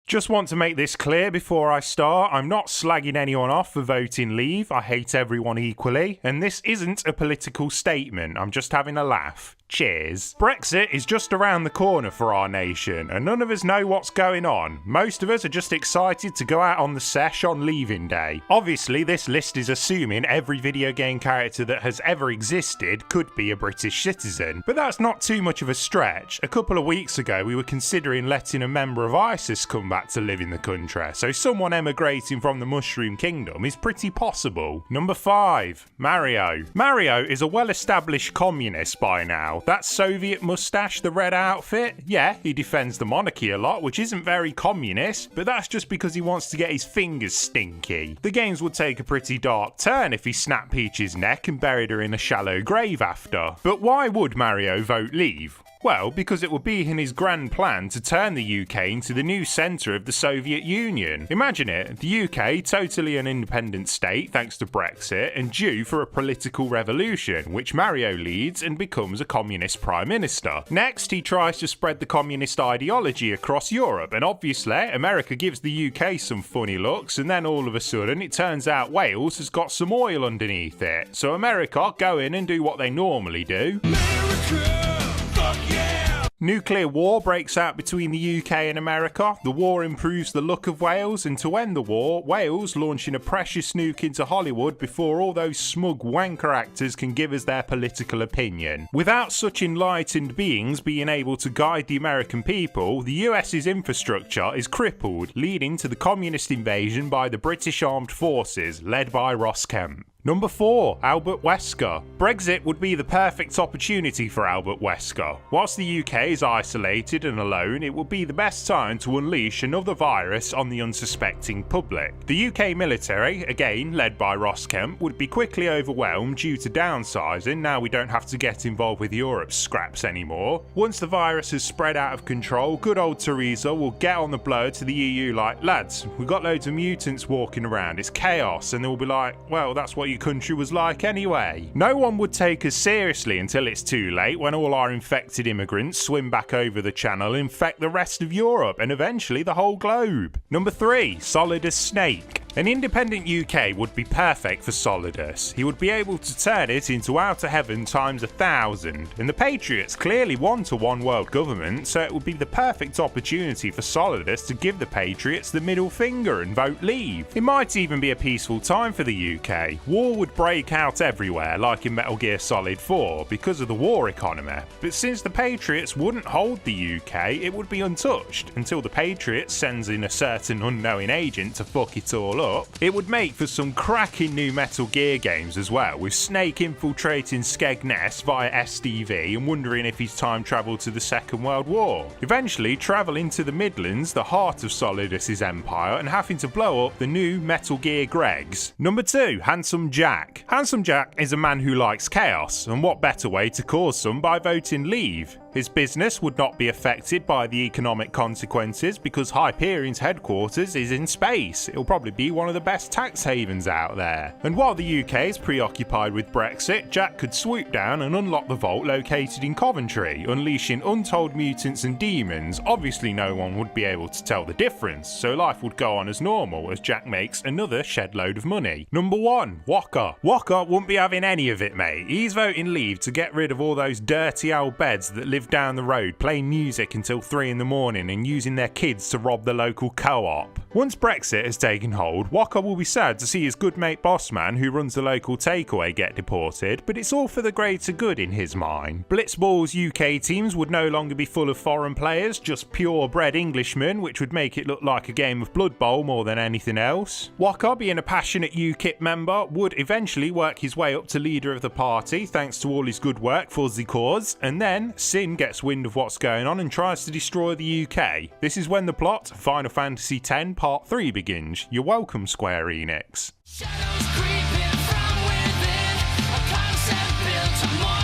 Just want to make this clear before I start, I'm not slagging anyone off for voting leave, I hate everyone equally, and this isn't a political statement, I'm just having a laugh. Cheers. Brexit is just around the corner for our nation, and none of us know what's going on. Most of us are just excited to go out on the sesh on leaving day. Obviously, this list is assuming every video game character that has ever existed could be a British citizen, but that's not too much of a stretch. A couple of weeks ago, we were considering letting a member of ISIS come back to live in the country, so someone emigrating from the Mushroom Kingdom is pretty possible. Number 5. Mario. Mario is a well-established communist by now. That Soviet mustache, the red outfit, yeah, he defends the monarchy a lot, which isn't very communist, but that's just because he wants to get his fingers stinky. The games would take a pretty dark turn if he snapped Peach's neck and buried her in a shallow grave after. But why would Mario vote leave? Well, because it would be in his grand plan to turn the UK into the new centre of the Soviet Union. Imagine it, the UK, totally an independent state thanks to Brexit, and due for a political revolution, which Mario leads and becomes a communist prime minister. Next, he tries to spread the communist ideology across Europe, and obviously, America gives the UK some funny looks, and then all of a sudden, it turns out Wales has got some oil underneath it. So America go in and do what they normally do. America! Nuclear war breaks out between the UK and America. The war improves the look of Wales, and to end the war, Wales launching a precious nuke into Hollywood before all those smug wanker actors can give us their political opinion. Without such enlightened beings being able to guide the American people, the US's infrastructure is crippled, leading to the communist invasion by the British Armed Forces, led by Ross Kemp. Number 4. Albert Wesker. Brexit would be the perfect opportunity for Albert Wesker. Whilst the UK is isolated and alone, it would be the best time to unleash another virus on the unsuspecting public. The UK military, again led by Ross Kemp, would be quickly overwhelmed due to downsizing. Now we don't have to get involved with Europe's scraps anymore. Once the virus has spread out of control, good old Theresa will get on the blow to the EU like, lads, we've got loads of mutants walking around, it's chaos, and they'll be like, well, that's what your country was like anyway. No one would take us seriously until it's too late, when all our infected immigrants swim back over the channel and infect the rest of Europe and eventually the whole globe. Number 3. Solidus Snake. An independent UK would be perfect for Solidus. He would be able to turn it into outer heaven times 1,000. And the Patriots clearly want a one world government, so it would be the perfect opportunity for Solidus to give the Patriots the middle finger and vote leave. It might even be a peaceful time for the UK. War would break out everywhere, like in Metal Gear Solid 4, because of the war economy. But since the Patriots wouldn't hold the UK, it would be untouched, until the Patriots sends in a certain unknowing agent to fuck it all up. It would make for some cracking new Metal Gear games as well, with Snake infiltrating Skegness via SDV and wondering if he's time travelled to the Second World War. Eventually travelling to the Midlands, the heart of Solidus' empire, and having to blow up the new Metal Gear Gregs. Number 2. Handsome Jack. Handsome Jack is a man who likes chaos, and what better way to cause some by voting leave? His business would not be affected by the economic consequences because Hyperion's headquarters is in space. It'll probably be one of the best tax havens out there. And while the UK is preoccupied with Brexit, Jack could swoop down and unlock the vault located in Coventry, unleashing untold mutants and demons. Obviously no one would be able to tell the difference, so life would go on as normal as Jack makes another shed load of money. Number 1. Walker. Walker wouldn't be having any of it, mate. He's voting leave to get rid of all those dirty old beds that live down the road playing music until 3 in the morning and using their kids to rob the local co-op. Once Brexit has taken hold, Walker will be sad to see his good mate Bossman, who runs the local takeaway, get deported, but it's all for the greater good in his mind. Blitzball's UK teams would no longer be full of foreign players, just purebred Englishmen, which would make it look like a game of Blood Bowl more than anything else. Walker, being a passionate UKIP member, would eventually work his way up to leader of the party thanks to all his good work for the cause, and then Sin gets wind of what's going on and tries to destroy the UK. This is when the plot, Final Fantasy X Part 3 begins. You're welcome, Square Enix. Shadows creeping from within, a concept built to more.